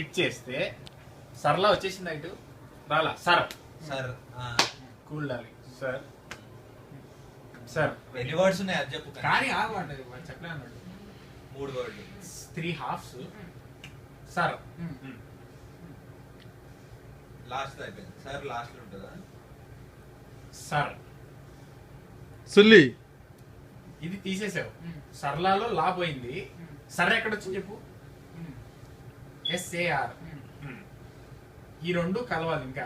Click చేస్తే సర్లా వచ్చేసింది ఇటు రాలా sir sir cool darling sir sir ఎన్ని వర్డ్స్ ఉన్నాయి అది చెప్పు. కానీ ఆగమంటది వాడు చెప్పలే అన్నాడు 3 వర్డ్లు 3 హాఫ్స్ సార్ లాస్ట్ అయిపోయింది. సార్ లాస్ట్ లో ఉంటుందా? సార్ సుల్లి ఇది తీసేసావు సర్లాలో లా పోయింది సర్ ఎక్కడ వచ్చి చెప్పు SAR ఈ రెండు కలవాలి ఇంకా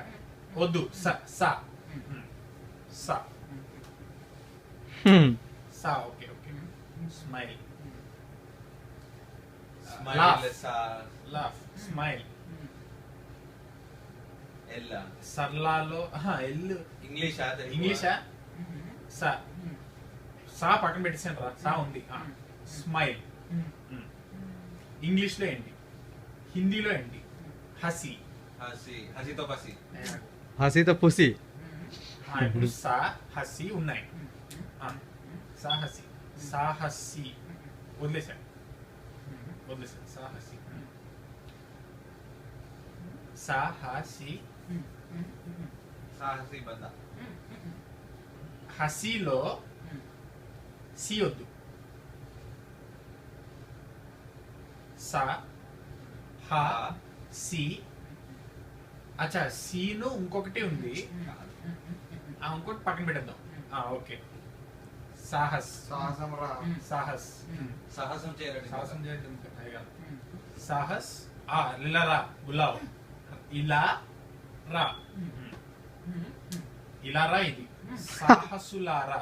వద్దు స సా సా సా okay okay smile smile Laugh. Sir laugh smile ఎల్లా సర్లాలో ఎల్లు ఇంగ్లీషా ఇంగ్లీషా సా సా పక్కన పెట్టేసాను రా సా ఉంది స్మైల్ ఇంగ్లీష్ లో ఏంటి హిందీలో ఏంటి హసి హసి హసితో పసి హసీతో పుసి ఇప్పుడు సా హసి ఉన్నాయి సాహసి సాహసి వదిలేసాను సాహసి సాహసి సాహసి బంద హసిలో సి వద్దు సా హా సి అచ్చా సీను ఇంకొకటి ఉంది ఇంకోటి పక్కన పెట్టేద్దాం ఓకే సాహస్ సాహస్ సాహసం చేయరండి. సాహసం చేయడం సాహస్ ఇలా రా గులావ్ ఇలా రా ఇలా రా ఇది సాహసులారా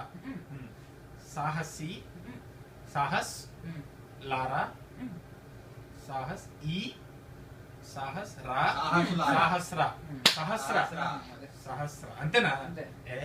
సాహసి సాహస్ లారా సాహస్ ఈ సాహస్ రా సాహసులారా. సహస్ర సహస్ర సహస్ర. సహస్ర అంతేనా అంతే. ఏ